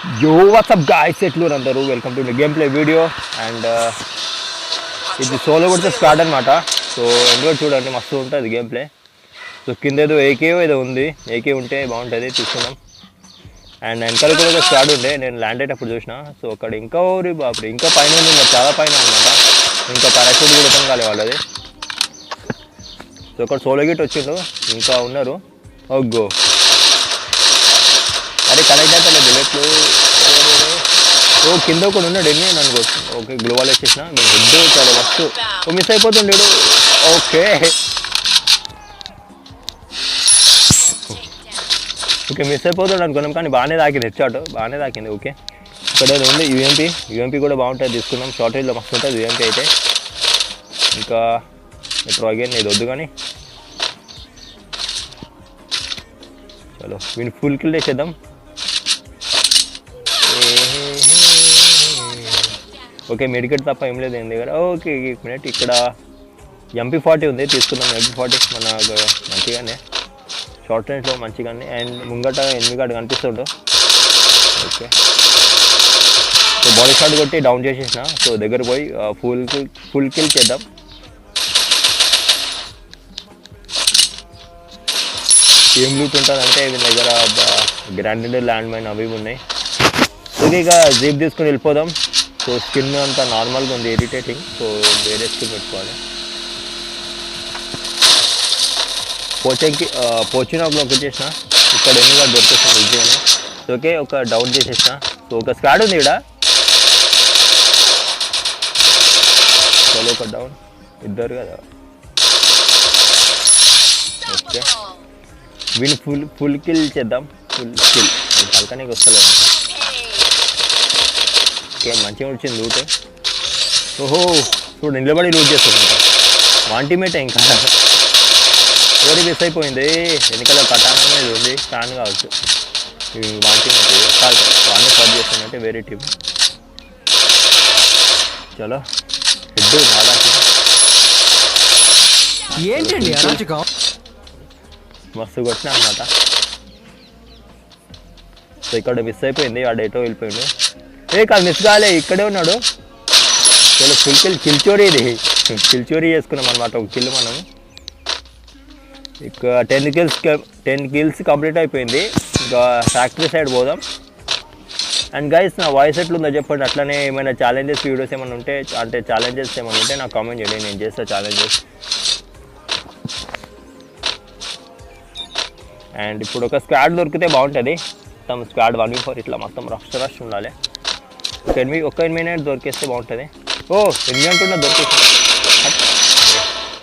Yo, what's up guys? ఎట్లు అందరూ welcome to the game play video and ఇది solo కొడితే స్క్వాడ్ అనమాట. సో ఎందులో చూడండి మస్తు ఉంటుంది గేమ్ ప్లే. సో కింద ఏదో ఏదో ఉంది, ఏకే ఉంటే బాగుంటుంది, తీసుకుందాం. అండ్ వెనకాల కూడా ఒక స్క్వాడ్ ఉండే, నేను ల్యాండ్ అయ్యేటప్పుడు చూసిన. సో అక్కడ ఇంకా ఊరి బాపురి ఇంకా పైన ఉంది, చాలా పైన అనమాట. ఇంకా పారాషూట్ కూడా ఓపెన్ కాలే వాళ్ళది. సో అక్కడ సోలో గిట్ వచ్చిండు, ఇంకా ఉన్నారు. ఓగో అరే కనెక్ట్ అయితే బుల్లెట్లు. ఓ కింద ఒకడు ఉన్నాడు, ఎన్ని నన్ను ఓకే గ్లోవాల్ వేసేసిన. నేను హెడ్ చాలా మస్తు మిస్ అయిపోతుండేడు. ఓకే ఓకే మిస్ అయిపోతాడు అనుకున్నాం, కానీ బాగానే తాకింది, హెడ్ బాగానే తాకింది. ఓకే ఇక్కడ ఏదో ఉంది యూఎంపీ కూడా బాగుంటుంది, తీసుకున్నాం. షార్ట్ రేంజ్లో మస్తు ఉంటుంది యూఎంపీ అయితే. ఇంకా మెట్రో అగైన్ ఇది వద్దు, కానీ చలో వీని ఫుల్ కిల్ చేసేద్దాం. ఓకే మెడికెట్ తప్ప ఏం లేదు ఏం దగ్గర. ఓకే మినిట్ ఇక్కడ MP40 ఉంది, తీసుకుందాం. MP40 మన మంచిగానే షార్ట్ రేంజ్లో మంచిగానే. అండ్ ముంగట ఎనిమిది గాడు కనిపిస్తుండు. ఓకే సో బాడీ షాట్ కొట్టి డౌన్ చేసేసిన. సో దగ్గర పోయి ఫుల్ కిల్ చేద్దాం. ఏం లూట్ ఉంటుందంటే వీళ్ళ దగ్గర గ్రాండెడ్ ల్యాండ్ మైన్ అవి ఉన్నాయి. ఓకే ఇక జీప్ తీసుకుని వెళ్ళిపోదాం. సో స్కిన్ అంతా నార్మల్గా ఉంది, ఇరిటేటింగ్. సో వేరే స్కిన్ పెట్టుకోవాలి. పోచినాకులో ఒకటి చేసిన, ఇక్కడ ఎన్నిగా దొరికేసాను ఈజీగానే. ఓకే ఒక డౌన్ చేసేసిన. సో ఒక స్క్వాడ్ ఉంది ఇక్కడ. చలో ఒక డౌన్, ఇద్దరు కదా. ఓకే వీళ్ళు ఫుల్ కిల్ చేద్దాం. ఫుల్ కిల్ పలకనికి వస్తలేదు. ఓకే మంచిగా వచ్చింది లూట్. ఓహో చూడు నిలబడి లూట్ చేస్తుంది. వన్ టీమేటే ఇంకా ఎవరి మిస్ అయిపోయింది. వెనకాల కటానా అనేది ఉంది, ఫ్యాన్ కావచ్చు. వన్ టీమేట్ కాదు, వాడిని సర్వ్ చేస్తుందంటే వేరే టీం. చలో హెడ్ నాదాకి ఏంటండి అరాచకం. మస్తు కొట్టినా అన్నమాట. సో ఇక్కడ మిస్ అయిపోయింది, వాడు ఎటో వెళ్ళిపోయిండు. కాదు మిస్ కాలే, ఇక్కడే ఉన్నాడు. చలో ఫుల్ కిల్చోరీ, ఇది కిల్చోరీ చేసుకున్నాం అనమాట. ఒక కిల్ మనం ఇక 10 కిల్స్ కంప్లీట్ అయిపోయింది. ఇంకా ఫ్యాక్టరీ సైడ్ పోదాం. అండ్ గైస్ నా వాయిస్ ఎట్లుందో చెప్పండి. అట్లనే ఏమైనా ఛాలెంజెస్ వీడియోస్ ఏమైనా ఉంటే, అంటే ఛాలెంజెస్ ఏమైనా ఉంటే నాకు కామెంట్ చేయండి, నేను చేస్తా ఛాలెంజెస్. అండ్ ఇప్పుడు ఒక స్క్వాడ్ దొరికితే బాగుంటుంది. మొత్తం స్క్వాడ్ 1v4 ఇట్లా మొత్తం రష్ ఉండాలి. ఒక ఎనిమిది దొరికేస్తే బాగుంటుంది. ఓ 8 అంటున్నా దొరికేసి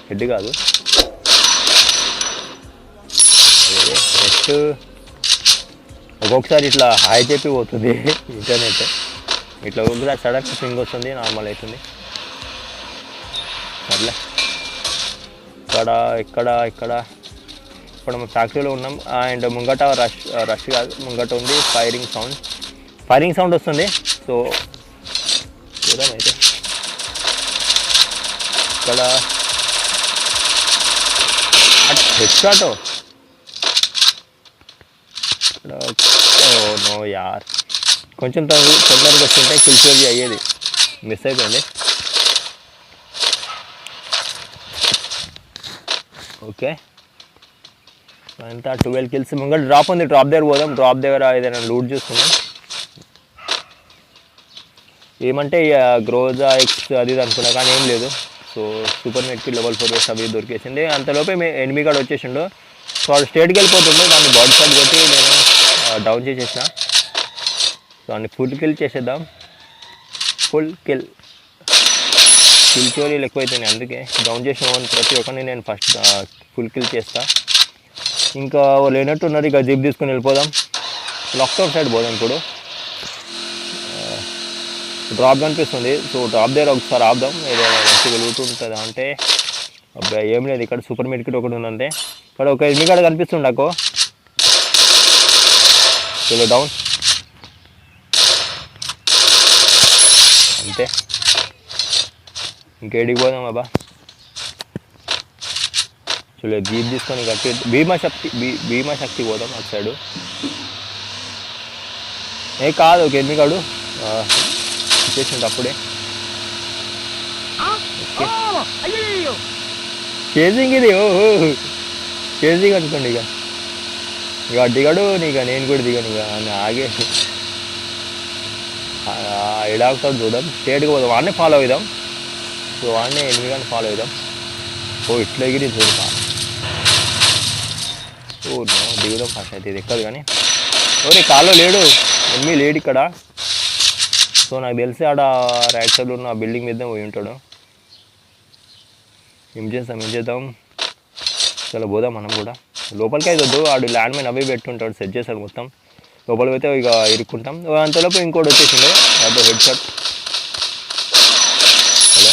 హెడ్ కాదు. నెక్స్ట్ ఒక్కొక్కసారి ఇట్లా హాయ్ చెప్పి పోతుంది ఇంటర్నెట్. ఇట్లా ఒక్కొక్కసారి సడన్ స్వింగ్ వస్తుంది, నార్మల్ అవుతుంది. సర్లే ఇక్కడ ఇప్పుడు మనం ఫ్యాక్టరీలో ఉన్నాం. అండ్ ముంగట రష్ కాదు, ముంగట ఉంది ఫైరింగ్ సౌండ్ వస్తుంది. సో చూద్దాం అయితే. ఇక్కడ హెడ్ షాట్. నో యార్, కొంచెం తొందరగా వస్తుంటే కిల్చోరీ అయ్యేది, మిస్ అయిపోయింది. ఓకే అంతా 12 కిల్స్. ముంగట డ్రాప్ ఉంది, డ్రాప్ దగ్గర పోదాం. డ్రాప్ దగ్గర ఏదైనా లూట్ చూసుకుందాం. ఏమంటే గ్రోజా ఎక్స్ అది అనుకున్నా, కానీ ఏం లేదు. సో సూపర్ నెట్కి లెవెల్ 4 వేసి అవి దొరికేసింది. అంతలోపే ఎనిమిది కాడ వచ్చేసిండు. సో వాడు స్ట్రేట్కి వెళ్ళిపోతుండే, దాన్ని బాడీ షాట్ కొట్టి నేను డౌన్ చేసేసిన. సో దాన్ని ఫుల్ కిల్ చేసేద్దాం. కిల్చోరీలు ఎక్కువైతున్నాయి, అందుకే డౌన్ చేసిన ప్రతి ఒక్కరిని నేను ఫస్ట్ ఫుల్ కిల్ చేస్తా. ఇంకా లేనట్టు ఉన్నారు. ఇక జీప్ తీసుకుని వెళ్ళిపోదాం. లాక్డౌన్ సైడ్ పోదాం. ఇప్పుడు డ్రాప్ కనిపిస్తుంది. సో డ్రాప్ దగ్గర ఒకసారి ఆపుదాం, ఏదైనా మంచిగా లూట్ ఉంటుందా అంటే. అబ్బాయి ఏం లేదు, ఇక్కడ సూపర్ మెడికెట్ ఒకటి ఉందంటే. ఇక్కడ ఒక ఎనిమిది కాడ కనిపిస్తుంది నాకు. చలో డౌన్, అంతే. ఇంకేడికి పోదాం అబ్బా. చలో జీప్ తీసుకొని కట్టి భీమా శక్తి పోదాం అటు సైడు. ఏ కాదు ఒక ఎనిమిది కాడు చేసిండు అప్పుడే. చేసింగ్ ఇది ఓహో చేసింగ్ అనుకోండి. ఇక దిగడు ఇక నేను కూడా దిగాను ఇక ఆగే ఎడాకుతాడు చూద్దాం. స్ట్రేట్గా పోదాం, వాడిని ఫాలో అవుదాం. సో వాడిని ఎనిమిది కానీ ఫాలో అవుదాం. ఓ ఇట్లా ఎగిరి చూడతా. ఓ దిగుదాం ఫస్ట్ అయితే, ఇది ఎక్కదు కానీ. ఓరే కాల్లో లేడు, ఎనిమిది లేడు ఇక్కడ. సో నాకు తెలిసి ఆడ రైట్ సైడ్లో ఉన్న బిల్డింగ్ మీద పోయి ఉంటాడు. ఏం చేద్దాం చాలా పోదాం మనం కూడా. లోపలికి అయితే వద్దు, ఆడు ల్యాండ్ మైన్ అవి పెట్టుంటాడు, సెట్ చేస్తాడు మొత్తం. లోపలికి అయితే ఇక ఇరుక్కుంటాం. అంతలోపు ఇంకోటి వచ్చేసిండే అదో హెడ్ షాట్. హలో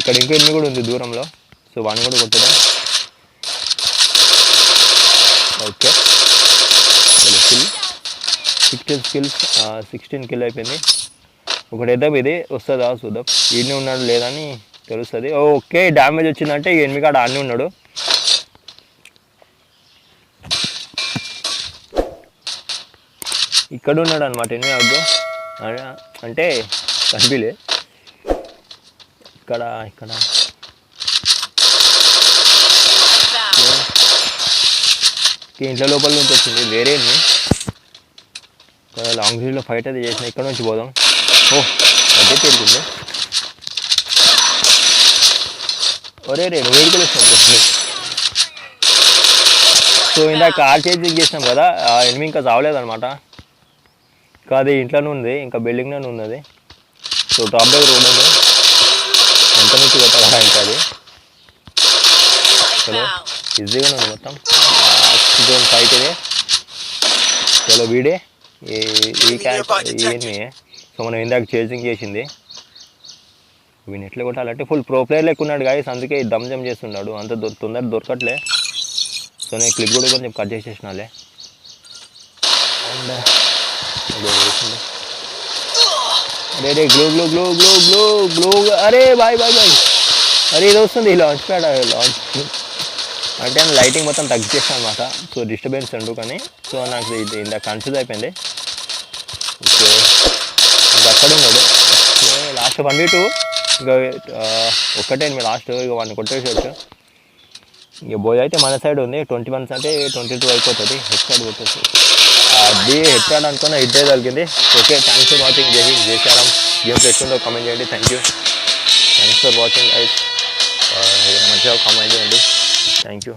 ఇక్కడ ఇంకో ఎన్ని కూడా ఉంది దూరంలో, సో వాడిని కూడా కొట్టడం. ఓకే చలో కిల్ 16 కిల్ అయిపోయింది. ఒకటి వేద్దాం, ఇది వస్తుందా చూద్దాం. ఈయనే ఉన్నాడు లేదని తెలుస్తుంది. ఓకే డ్యామేజ్ వచ్చిందంటే ఈ ఎనిమిది కాడ ఆడనే ఉన్నాడు. ఇక్కడ ఉన్నాడు అనమాట ఎనిమిది అవుద్దు అంటే కనిపిలే. ఇక్కడ ఇంట్లో లోపల నుంచి వచ్చింది వేరే లాంగ్ రేంజ్లో ఫైట్ అయితే చేసిన. ఇక్కడ నుంచి పోదాం. ఓ అదే తిరుగుతుంది. ఒరే నువ్వు వేడికి వచ్చినప్పుడు. సో ఇందాక కార్ చేంజింగ్ చేసినాం కదా, ఆ ఎనిమిది ఇంకా చావలేదన్నమాట. ఇంకా అది ఇంట్లోనే ఉంది, ఇంకా బిల్డింగ్లోనే ఉన్నది. సో టాప్ దగ్గర రోడ్ ఉంది, ఎంత నుంచి కొట్టాలా ఇంకా అది. చలో ఈజీగానే ఉంది మొత్తం. జోన్ ఫైట్ ఇదే. చలో వీడే ఈ క్యారెక్టర్. సో మనం ఇందాక చేజింగ్ చేసింది. వీని ఎట్లా కొట్టాలంటే ఫుల్ ప్రో ప్లేయర్ లెక్క ఉన్నాడు గాయస్, అందుకే దమ్ జమ్ చేస్తున్నాడు. అంత తొందర దొరకట్లే. సో నేను క్లిప్ కూడా కొంచెం కట్ చేసేసినాలే. అండ్ అరే glow glow glow glow glow glow అరే బాయ్ అరే ఇది వస్తుంది లాంచ్ ప్యాడ్. లాంచ్ అంటే లైటింగ్ మొత్తం తగ్గించేస్తాను అనమాట. సో డిస్టర్బెన్స్ ఉండు కానీ. సో నాకు ఇది ఇందాక కన్ఫ్యూజ్ అయిపోయింది. ఓకే ఇంకా అక్కడ ఉన్నాడు. లాస్ట్ 1v2 ఇంకా ఒక్కటే మీ లాస్ట్ ఇక వాడిని కొట్టేసేవచ్చు. ఇక బోయ్ అయితే మన సైడ్ ఉంది. 21 అంటే 22 అయిపోతుంది. హెడ్ షాట్ కొట్టేసి అది హెడ్ షాట్ అనుకున్న హిట్ అయితే కలిగింది. Okay thanks for watching. చేశారం గేమ్ ఎట్లుందో కామెంట్ చేయండి. Thanks for watching. మంచిగా కామెంట్ చేయండి. Thank you.